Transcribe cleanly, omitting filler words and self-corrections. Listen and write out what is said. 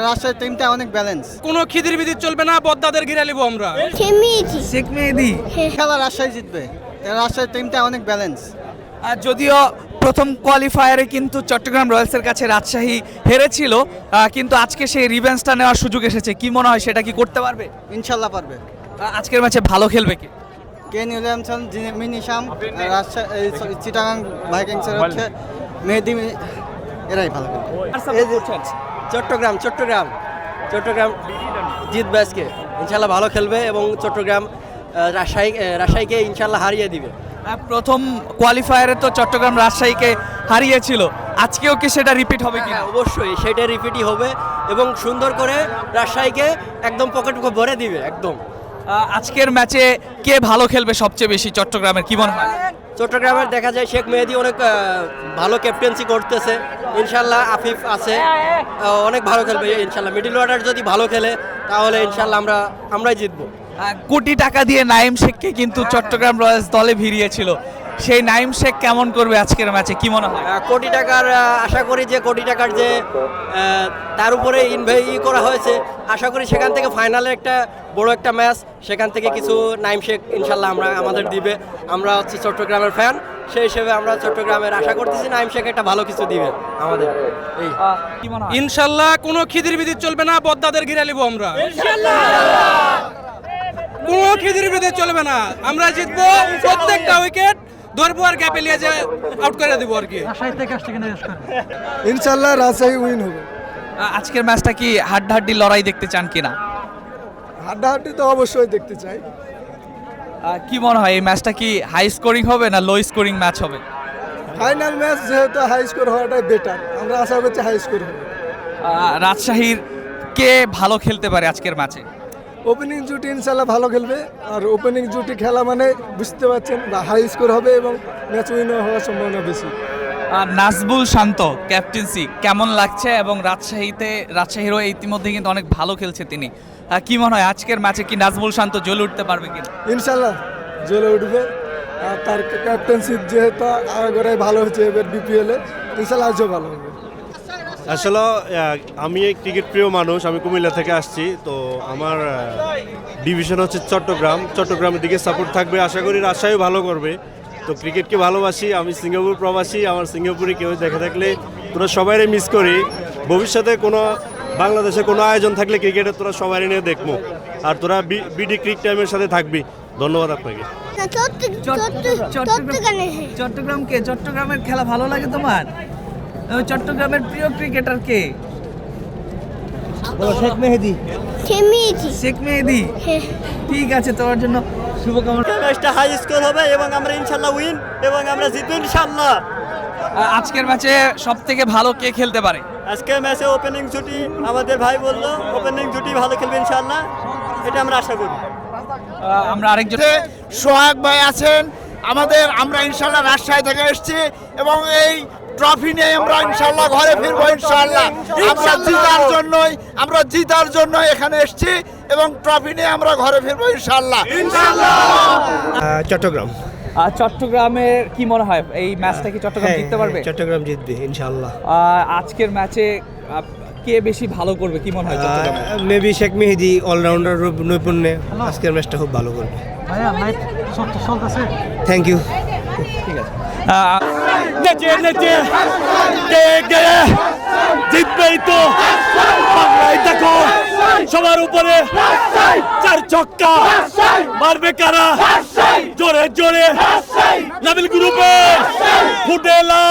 রাজশাহীর টিমটা অনেক ব্যালেন্স। কোনো খিদির বিদির চলবে না, বদ্দাদের ঘিরে নিব আমরা। শেখ মেহেদী। খেলা রাজশাহী জিতবে। রাজশাহীর টিমটা অনেক ব্যালেন্স। আর যদিও প্রথম কোয়ালিফায়ারে কিন্তু চট্টগ্রাম রয়্যালসের কাছে রাজশাহী হেরেছিল, কিন্তু আজকে সেই রিভেঞ্জটা নেওয়ার সুযোগ এসেছে। কি মনে হয় সেটা কি করতে পারবে? ইনশাল্লাহ পারবে। আজকের ম্যাচে ভালো খেলবে কি? কেন উইলিয়ামসন, মিনি শাম, রাজশাহী চিটাগাং ভাইকিংসের হচ্ছে মেহেদী, এরাই ভালো খেলবে। চট্টগ্রাম জিতবে আজকে, ইনশাল্লাহ ভালো খেলবে এবং চট্টগ্রাম রাজশাহীকে ইনশাল্লাহ হারিয়ে দিবে। প্রথম কোয়ালিফায়ারে তো চট্টগ্রাম রাজশাহীকে হারিয়েছিল, আজকেও কি সেটা রিপিট হবে কি? অবশ্যই সেটা রিপিটই হবে এবং সুন্দর করে রাজশাহীকে একদম পকেট ভরে দিবে একদম। আজকের ম্যাচে কে ভালো খেলবে সবচেয়ে বেশি চট্টগ্রামের, কি মনে হয়? চট্টগ্রামের দেখা যায় শেখ মেহেদী অনেক ভালো ক্যাপ্টেন্সি করতেছে, ইনশাল্লাহ আফিফ আছে, অনেক ভালো খেলবে ইনশাল্লাহ। মিডল অর্ডার যদি ভালো খেলে তাহলে ইনশাল্লাহ আমরাই জিতবো। কোটি টাকা দিয়ে নাইম শেখকে কিন্তু চট্টগ্রাম রয়্যালস দলে ভিড়িয়েছিল, সেই নাইম শেখ কেমন করবে আজকের ম্যাচে, কি মনে হয়? কোটি টাকার আশা করি যে কোটি টাকার যে তার উপরে করা হয়েছে, আশা করি সেখান থেকে ফাইনালে একটা বড় একটা ম্যাচ, সেখান থেকে কিছু নাইম শেখ ইনশাল্লাহ আমাদের দিবে। আমরা হচ্ছে চট্টগ্রামের ফ্যান, সেই হিসেবে আমরা চট্টগ্রামের আশা করতেছি নাইম শেখ একটা ভালো কিছু দিবে আমাদের। এই কি মনে হয়? ইনশাল্লাহ কোনো খিদির বিদির চলবে না, বদ্দাদের ঘিরে নিব আমরা। কোনো খিদির বিদির চলবে না, আমরা জিতবো। প্রত্যেকটা উইকেট ধরবো আর গ্যাপে নিয়ে যে আউট করে দেবো আর কি। ইনশাল্লাহ রাজশাহী উইন হবে। আজকের ম্যাচটা কি হাড্ডাহাড্ডি লড়াই দেখতে চান কিনা? হাড্ডাহাড্ডি তো অবশ্যই দেখতে চাই। কি মনে হয় এই ম্যাচটা কি হাই স্কোরিং হবে না লো স্কোরিং ম্যাচ হবে? ফাইনাল ম্যাচ যেহেতু হাই স্কোর হওয়াটাই বেটার, আমরা আশা করছি হাই স্কোর হবে। রাজশাহীর কে ভালো খেলতে পারে আজকের ম্যাচে? ওপেনিং জুটি ইনশাল্লাহ ভালো খেলবে, আর ওপেনিং জুটি খেলা মানে বুঝতে পারছেন হাই স্কোর হবে এবং ম্যাচ উইন হওয়ার সম্ভাবনা বেশি। নাজবুল শান্ত ক্যাপ্টেন্সি কেমন লাগছে, এবং রাজশাহীরও ইতিমধ্যে কিন্তু অনেক ভালো খেলছে তিনি, কি মনে হয় আজকের ম্যাচে কি নাজবুল শান্ত জ্বলে উঠতে পারবে কিনা? ইনশাল্লাহ জ্বলে উঠবে, আর তার ক্যাপ্টেন্সি যেহেতু আগরে ভালো হচ্ছে এবার বিপিএলে, ইনশাল্লাহ আজও ভালো হবে। আসলে আমি ক্রিকেট প্রিয় মানুষ, আমি কুমিল্লা থেকে আসছি, তো আমার ডিভিশন হচ্ছে চট্টগ্রামের দিকে সাপোর্ট থাকবে, আশা করি রাজশাহী ভালো করবে। তো ক্রিকেটকে ভালোবাসি, আমি সিঙ্গাপুর প্রবাসী, আমার সিঙ্গাপুরে কেউ দেখে থাকলে তোরা সবাইরে মিস করি। ভবিষ্যতে কোনো বাংলাদেশে কোনো আয়োজন থাকলে ক্রিকেটে তোরা সবাই নিয়ে দেখবো, আর তোরা বিডি ক্রিক টাইমের সাথে থাকবি। ধন্যবাদ আপনাকে। চট্টগ্রামের খেলা ভালো লাগে তোমার? চট্টগ্রামের প্রিয় ক্রিকেটার কে? শেখ মেহেদী। শেখ মেহেদী, ঠিক আছে, তোমার জন্য শুভকামনা। ম্যাচটা হাই স্কোর হবে এবং আমরা ইনশাল্লাহ উইন এবং আমরা জিতবো ইনশাল্লাহ। আজকের ম্যাচে সব থেকে ভালো কে খেলতে পারে? আজকের ম্যাচে ওপেনিং জুটি আমাদের ভাই বললো ওপেনিং জুটি ভালো খেলবে ইনশাল্লাহ, এটা আমরা আশা করি। আমরা আরেকজন সোহাগ ভাই আছেন আমাদের, আমরা ইনশাল্লাহ রাজশাহী থেকে এসেছি এবং এই ট্রফি নিয়ে আমরা ইনশাল্লাহ ঘরে ফিরবো ইনশাল্লাহ। আমরা জিতার জন্য এখানে এসেছি এবং ট্রফি নিয়ে আমরা ঘরে ফিরবো ইনশাল্লাহ। চট্টগ্রামের কি মনে হয় এই ম্যাচটা কি চট্টগ্রাম জিততে পারবে? চট্টগ্রাম জিতবে ইনশাল্লাহ। আজকের ম্যাচে কে বেশি ভালো করবে কি মনে হয়? মেবি শেখ মেহেদী অলরাউন্ডার নৈপুণ্যে আজকের ম্যাচটা খুব ভালো করবে। Thank you. ঠিক আছে, জিতবেই তো বাংলায়, দেখো সবার উপরে চার ছক্কা মারবে কারা, জোরে জোরে নাবিল গ্রুপে ফুটে